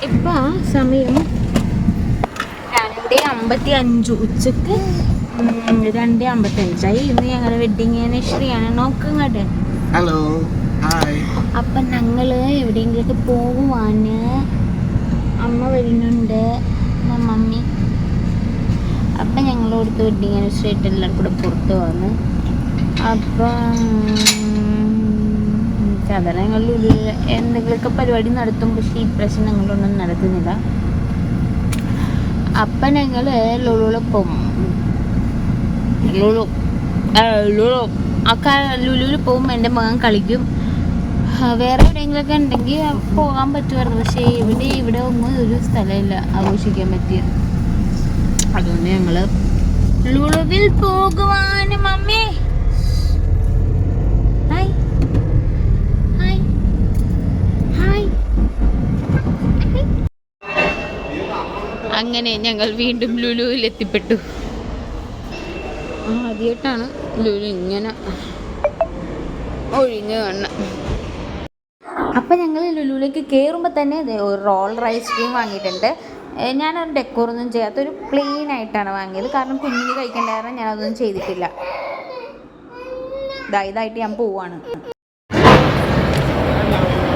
ഇപ്പൊ സമയം 2:55 ഉച്ചക്ക് 2:55. ഇന്ന് ഞങ്ങളുടെ വെഡിങ് ആനിവേഴ്സറിയാണ്. നോക്കങ്ങോട്ട്. Hello hi. അപ്പൊ ഞങ്ങള് എവിടെയെങ്കിലൊക്കെ പോകുവാന്. അമ്മ വരുന്നുണ്ട്, മമ്മി. അപ്പം ഞങ്ങളോടത്ത് വെഡിങ് ആനിവേഴ്സറി ആയിട്ട് എല്ലാവരും കൂടെ പുറത്ത് വന്ന്. അപ്പം സാധാരണ ഞങ്ങൾ എന്തെങ്കിലുമൊക്കെ പരിപാടി നടത്തും, പക്ഷേ ഇപ്രാവശ്യം ഞങ്ങളൊന്നും നടത്തുന്നില്ല. അപ്പം ഞങ്ങൾ ലുലുവിൽ പോകും. എൻ്റെ മകൻ കളിക്കും. വേറെ എവിടെയെങ്കിലുമൊക്കെ ഉണ്ടെങ്കിൽ പോകാൻ പറ്റുമായിരുന്നു, പക്ഷേ ഇവിടെ ഒന്നും ഒരു സ്ഥലമില്ല ആഘോഷിക്കാൻ പറ്റിയ. അതുകൊണ്ട് ഞങ്ങൾ ലുലുവിൽ പോകുവാന്. Mummy hi hi hi. അങ്ങനെ ഞങ്ങൾ വീണ്ടും ലുലുവിൽ എത്തിപ്പെട്ടു. ആദ്യമായിട്ടാണ് ലുലു ഇങ്ങനെ ഒഴിഞ്ഞു കാണുന്നത്. അപ്പം ഞങ്ങൾ ലുലുവിലേക്ക് കയറുമ്പോൾ തന്നെ ഒരു റോളർ ഐസ്ക്രീം വാങ്ങിയിട്ടുണ്ട്. ഞാനൊരു ഡെക്കോറൊന്നും ചെയ്യാത്തൊരു പ്ലെയിൻ ആയിട്ടാണ് വാങ്ങിയത്, കാരണം കുഞ്ഞിന് കഴിക്കേണ്ട കാരണം ഞാനതൊന്നും ചെയ്തിട്ടില്ല. ഇതായിട്ട് ഞാൻ പോവാണ്.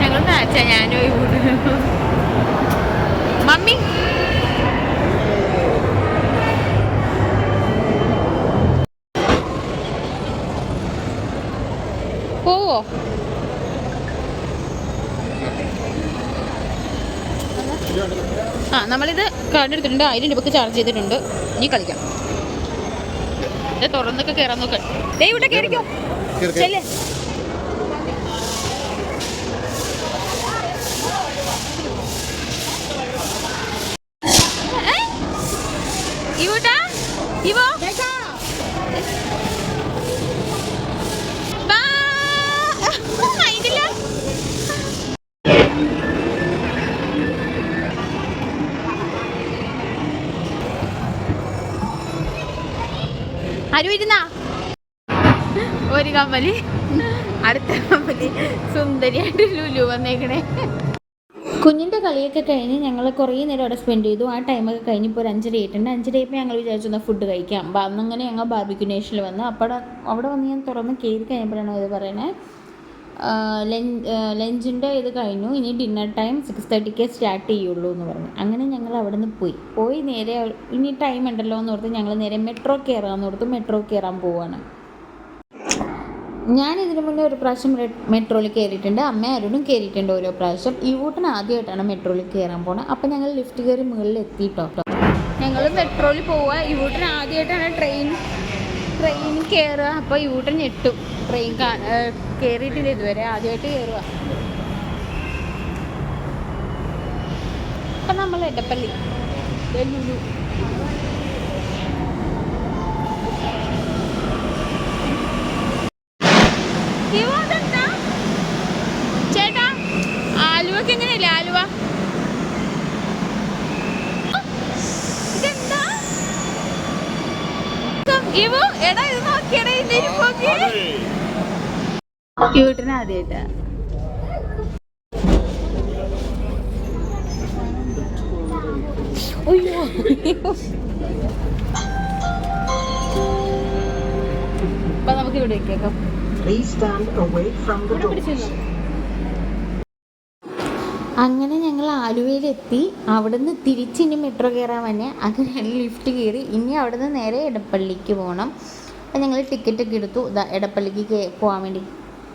ഞങ്ങൾ മാച്ചാ ഞാനോ മമ്മി. പോവോ? നമ്മളിത് കാർഡ് എടുത്തിട്ടുണ്ട്, 1000 രൂപക്ക് ചാർജ് ചെയ്തിട്ടുണ്ട്. ഇനി കളിക്കാം. ഇത് തുറന്നൊക്കെ കയറാൻ നോക്കാൻ. ഇവിടെ കയറിക്കോ. ചെല്ലേ. വരുന്നാ ഒരു കമ്പനി, അടുത്ത കമ്പനി സുന്ദരിയായിട്ട് ലുലു വന്നേക്കണേ. കുഞ്ഞിൻ്റെ കളിയൊക്കെ കഴിഞ്ഞ് ഞങ്ങൾ കുറേ നേരം അവിടെ സ്പെൻഡ് ചെയ്തു. ആ ടൈമൊക്കെ കഴിഞ്ഞ് ഇപ്പോൾ ഒരു 5:30 ആയിട്ടുണ്ട്. 5:30 ആയപ്പോൾ ഞങ്ങൾ വിചാരിച്ചു ഫുഡ് കഴിക്കാം. അന്നങ്ങനെ ഞങ്ങൾ ബാർബിക്യൂ നേഷനിൽ വന്ന്. അപ്പോൾ അവിടെ വന്ന് ഞാൻ തുറന്ന് കയറി കഴിഞ്ഞപ്പോഴാണ് ഇത് പറയണേ, ലഞ്ചിൻ്റെ ഇത് കഴിഞ്ഞു, ഇനി ഡിന്നർ ടൈം 6:30 സ്റ്റാർട്ട് ചെയ്യുള്ളൂ എന്ന് പറഞ്ഞു. അങ്ങനെ ഞങ്ങൾ അവിടെ നിന്ന് പോയി നേരെ ഇനി ടൈം ഉണ്ടല്ലോ എന്ന് ഓർത്ത് ഞങ്ങൾ നേരെ മെട്രോ കയറാമെന്ന് ഓർത്ത് മെട്രോ കയറാൻ പോവാണ്. ഞാൻ ഇതിനു മുന്നേ ഒരു പ്രാവശ്യം മെട്രോയിൽ കയറിയിട്ടുണ്ട്, അമ്മ ആരോടും കയറിയിട്ടുണ്ട് ഓരോ പ്രാവശ്യം. ഈ വീട്ടിന് ആദ്യമായിട്ടാണ് മെട്രോയിൽ കയറാൻ പോകുന്നത്. അപ്പം ഞങ്ങൾ ലിഫ്റ്റ് കയറി മുകളിൽ എത്തിയിട്ടോ. ഞങ്ങൾ മെട്രോയിൽ പോവുക. ഈ വീട്ടിന് ആദ്യമായിട്ടാണ് ട്രെയിൻ കയറുക. അപ്പോൾ ഈ വീട്ടിൽ ഞെട്ടും. ട്രെയിൻ കയറിയിട്ടില്ല ഇതുവരെ, ആദ്യമായിട്ട് കയറുക. അപ്പം നമ്മൾ എടപ്പള്ളി ലുലു. ചേട്ടാ ആലുവക്ക് എങ്ങനെയല്ലേ? ആലുവ ഇതെന്താ? എടാ ഇത് നോക്കിയടേ, വീട്ടിന് ആദ്യമായിട്ടാ. അപ്പൊ നമുക്ക് ഇവിടെ കേൾക്കാം. അങ്ങനെ ഞങ്ങൾ ആലുവയിലെത്തി. അവിടെ നിന്ന് തിരിച്ചിനി മെട്രോ കയറാൻ തന്നെ. അങ്ങനെ ലിഫ്റ്റ് കയറി. ഇനി അവിടെ നിന്ന് നേരെ എടപ്പള്ളിക്ക് പോകണം. അപ്പം ഞങ്ങൾ ടിക്കറ്റൊക്കെ എടുത്തു. എടപ്പള്ളിക്ക് പോകാൻ വേണ്ടി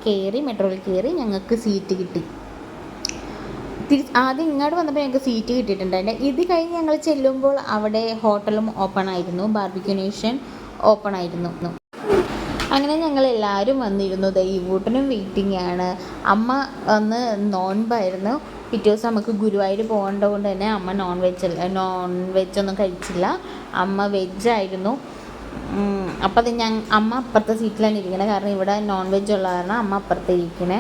കയറി, മെട്രോയിൽ കയറി. ഞങ്ങൾക്ക് സീറ്റ് കിട്ടി. ആദ്യം ഇങ്ങോട്ട് വന്നപ്പോൾ ഞങ്ങൾക്ക് സീറ്റ് കിട്ടിയിട്ടുണ്ടായിരുന്നു. ഇത് കഴിഞ്ഞ് ഞങ്ങൾ ചെല്ലുമ്പോൾ അവിടെ ഹോട്ടലും ഓപ്പൺ ആയിരുന്നു, ബാർബിക്യൂ നേഷൻ ഓപ്പൺ ആയിരുന്നു. അങ്ങനെ ഞങ്ങൾ എല്ലാവരും വന്നിരുന്നു. ഈ വീട്ടിനും വെയിറ്റിംഗ് ആണ്. അമ്മ വന്ന് നോൺബായിരുന്നു. പിറ്റേ ദിവസം നമുക്ക് ഗുരുവായൂർ പോകേണ്ടത് കൊണ്ട് തന്നെ അമ്മ നോൺ വെജൊന്നും കഴിച്ചില്ല. അമ്മ വെജായിരുന്നു. അപ്പം അത് അമ്മ അപ്പുറത്തെ സീറ്റിലാണ് ഇരിക്കണത്, കാരണം ഇവിടെ നോൺ വെജ് ഉള്ള കാരണം അമ്മ അപ്പുറത്ത് ഇരിക്കണേ.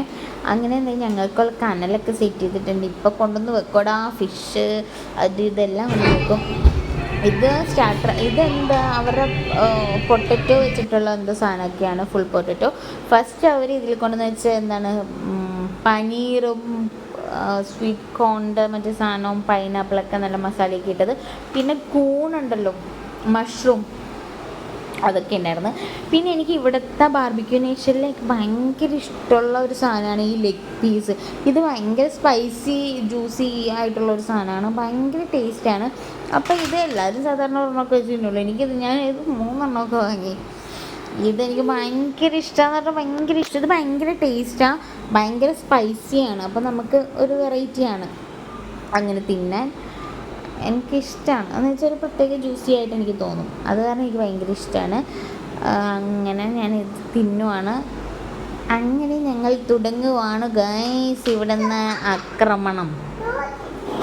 അങ്ങനെ ഞങ്ങൾക്കുള്ള കനലൊക്കെ സെറ്റ് ചെയ്തിട്ടുണ്ട്. ഇപ്പോൾ കൊണ്ടുവന്ന് വെക്കോടാ ഫിഷ് ഇതെല്ലാം ഒന്ന് വെക്കും. ഇത് സ്റ്റാർട്ടർ. ഇതെന്താ അവരുടെ പൊട്ടറ്റോ വെച്ചിട്ടുള്ള എന്തോ സാധനമൊക്കെയാണ്, ഫുൾ പൊട്ടറ്റോ. ഫസ്റ്റ് അവർ ഇതിൽ കൊണ്ടുവന്ന് വെച്ചാൽ എന്താണ്, പനീറും സ്വീറ്റ് കോണിൻ്റെ മറ്റേ സാധനവും പൈനാപ്പിളൊക്കെ നല്ല മസാലയൊക്കെ ഇട്ടത്, പിന്നെ കൂണുണ്ടല്ലോ, മഷ്റൂം, അതൊക്കെ ഉണ്ടായിരുന്നു. പിന്നെ എനിക്ക് ഇവിടുത്തെ ബാർബിക്യൂ നേഷനിലേക്ക് ഭയങ്കര ഇഷ്ടമുള്ള ഒരു സാധനമാണ് ഈ ലെഗ് പീസ്. ഇത് ഭയങ്കര സ്പൈസി ജ്യൂസി ആയിട്ടുള്ള ഒരു സാധനമാണ്, ഭയങ്കര ടേസ്റ്റാണ്. അപ്പോൾ ഇത് എല്ലാവരും സാധാരണ ഒരെണ്ണമൊക്കെ വെച്ചിട്ടുള്ളൂ, എനിക്കിത് ഞാൻ ഇത് 3 എണ്ണമൊക്കെ വാങ്ങി. ഇതെനിക്ക് ഭയങ്കര ഇഷ്ടമാണെന്ന് പറഞ്ഞാൽ ഭയങ്കര ഇഷ്ടം. ഇത് ഭയങ്കര ടേസ്റ്റാണ്, ഭയങ്കര സ്പൈസിയാണ്. അപ്പോൾ നമുക്ക് ഒരു വെറൈറ്റിയാണ് അങ്ങനെ തിന്നാൻ. എനിക്കിഷ്ടമാണ് എന്ന് വെച്ചാൽ ഒരു പ്രത്യേക ജ്യൂസി ആയിട്ട് എനിക്ക് തോന്നും, അത് കാരണം എനിക്ക് ഭയങ്കര ഇഷ്ടമാണ്. അങ്ങനെ ഞാൻ ഇത് തിന്നുവാണ്. അങ്ങനെ ഞങ്ങൾ തുടങ്ങുവാണ് ഗൈസ് ഇവിടെ നിന്ന് ആക്രമണം.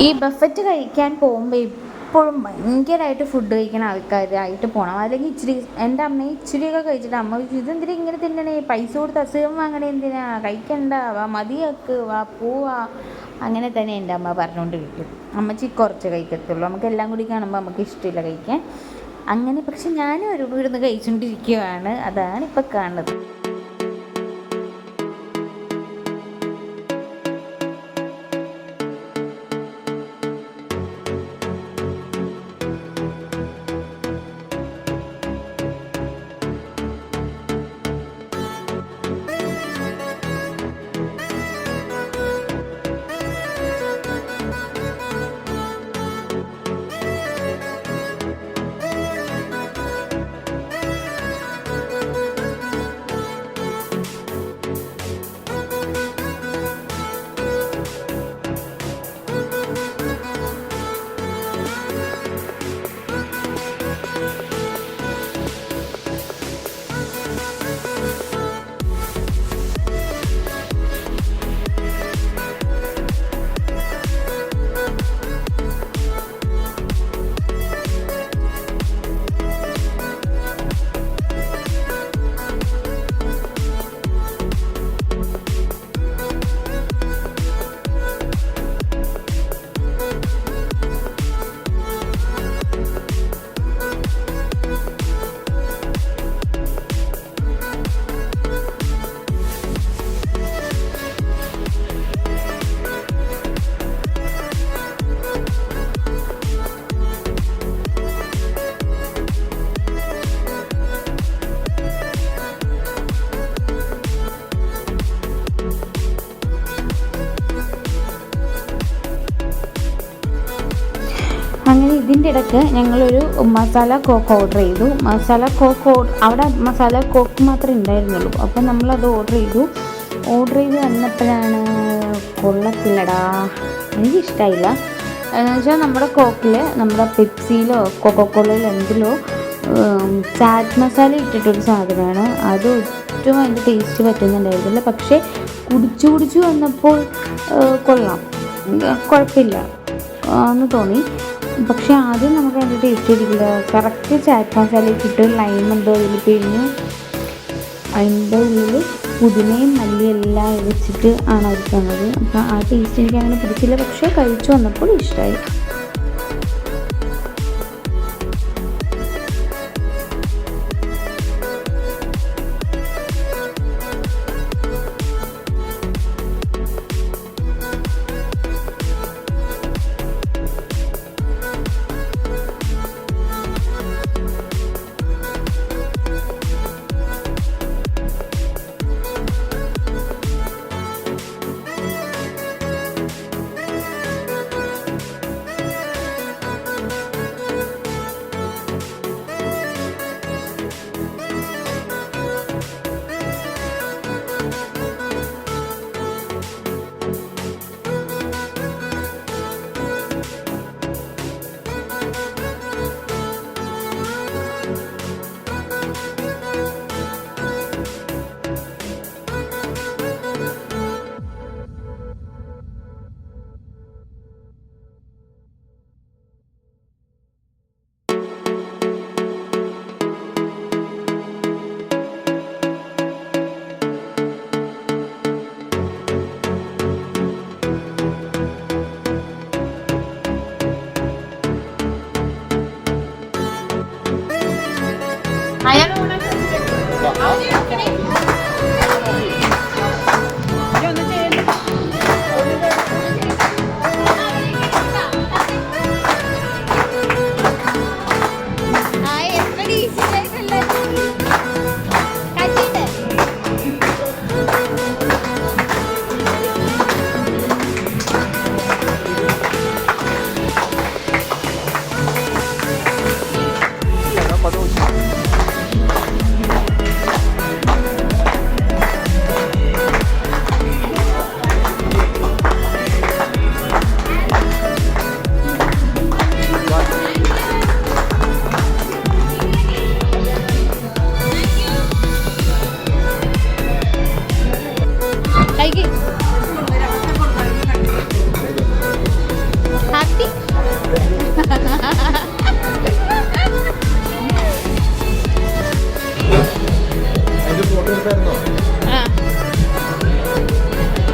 ഈ ബഫറ്റ് കഴിക്കാൻ പോകുമ്പോൾ എപ്പോഴും ഭയങ്കരമായിട്ട് ഫുഡ് കഴിക്കുന്ന ആൾക്കാരായിട്ട് പോകണം, അല്ലെങ്കിൽ ഇച്ചിരി. എൻ്റെ അമ്മ ഇച്ചിരിയൊക്കെ കഴിച്ചിട്ട് അമ്മ ഇതെന്തിനാ ഇങ്ങനെ തിന്നണേ, പൈസ കൊടുത്ത് അസുഖം വാങ്ങണേ, എന്തിനാ, കഴിക്കണ്ട, വാ മതിയാക്ക്, വാ പോവാ, അങ്ങനെ തന്നെ എൻ്റെ അമ്മ പറഞ്ഞുകൊണ്ടിരിക്കും. അമ്മച്ചി കുറച്ച് കഴിക്കത്തുള്ളൂ, നമുക്ക് എല്ലാം കൂടി കാണുമ്പോൾ നമുക്ക് ഇഷ്ടമില്ല കഴിക്കാൻ. അങ്ങനെ പക്ഷെ ഞാനും ഒരു ഇരുന്ന് കഴിച്ചുകൊണ്ടിരിക്കുകയാണ്, അതാണ് ഇപ്പം കാണുന്നത്. അങ്ങനെ ഇതിൻ്റെ ഇടയ്ക്ക് ഞങ്ങളൊരു മസാല കോക്ക് ഓർഡർ ചെയ്തു. മസാല കോക്ക് അവിടെ മസാല കോക്ക് മാത്രമേ ഉണ്ടായിരുന്നുള്ളൂ. അപ്പോൾ നമ്മളത് ഓർഡർ ചെയ്ത് വന്നപ്പോഴാണ് കൊള്ളത്തില്ലടാ, എനിക്കിഷ്ടമായില്ല. എന്ന് വെച്ചാൽ നമ്മുടെ കോക്കിൽ, നമ്മുടെ പെപ്സിയിലോ കൊക്കോക്കോളയിലോ എന്തിലോ ചാറ്റ് മസാല ഇട്ടിട്ടൊരു സാധനമാണ്, അത് ഒട്ടും അതിൻ്റെ ടേസ്റ്റ് പറ്റുന്നുണ്ടായിരുന്നില്ല. പക്ഷേ കുടിച്ചു വന്നപ്പോൾ കൊള്ളാം, കുഴപ്പമില്ല എന്ന് തോന്നി. പക്ഷേ ആദ്യം നമുക്ക് അതിൻ്റെ ടേസ്റ്റ് കിട്ടില്ല. കറക്റ്റ് ചാറ്റ് മസാലയൊക്കെ ഇട്ട് ലൈം എന്തോ അതിൽ പിഴിഞ്ഞ് അതിൻ്റെ ഉള്ളിൽ പുതിനയും മല്ലിയെല്ലാം വെച്ചിട്ട് ആണ് അത് തന്നത്. അപ്പോൾ ആ ടേസ്റ്റ് എനിക്ക് അങ്ങനെ പിടിച്ചില്ല, പക്ഷേ കഴിച്ചു വന്നപ്പോൾ ഇഷ്ടമായി.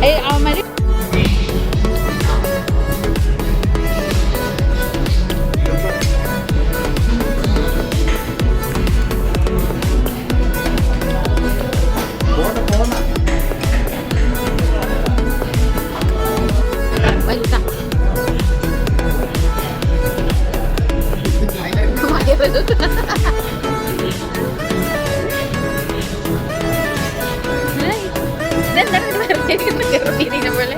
അവന്മാർ വലുതാ ഇതെന്താണ് വെറുതെ കയറിയിരിക്കുന്ന പോലെ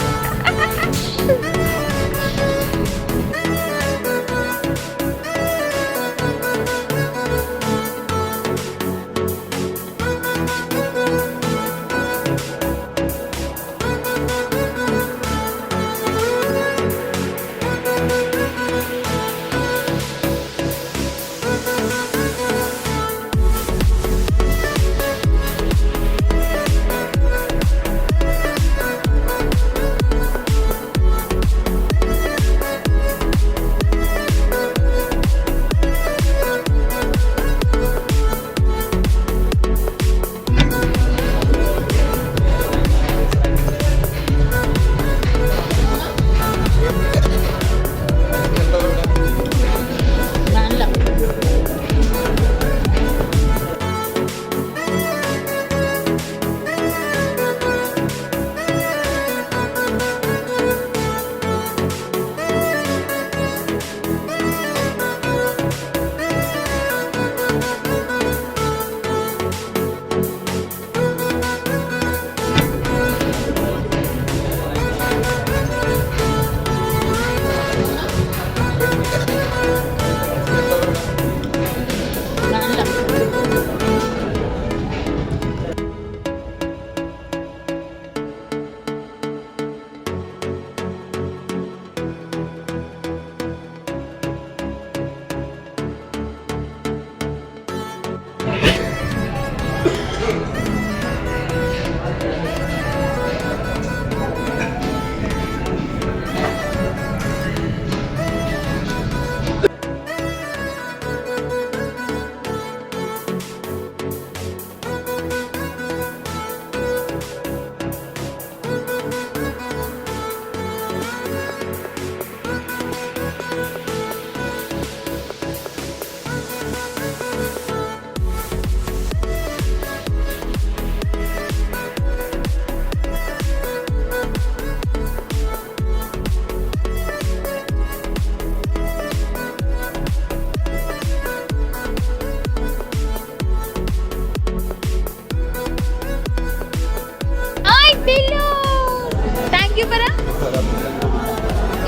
താങ്ക് യു പറ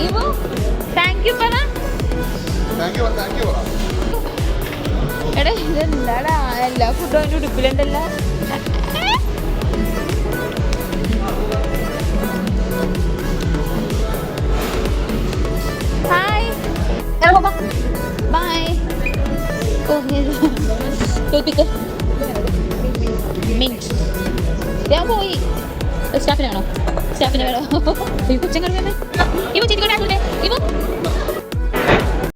ഇവോ താങ്ക് യു പറ എടാ ഇതെന്താടാ എല്ലാ ഫുഡും അതിൻ്റെ ഉടുപ്പിലുണ്ടല്ലോ ഹായ് ബൈ മിന്റ് ഞാൻ പോയി സ്റ്റാഫിനാണോ സ്റ്റാഫിന് വേണോ ഈ കൊച്ചങ്ങൾ ഇവ ചേച്ചിക്കോട്ടെ ഇവ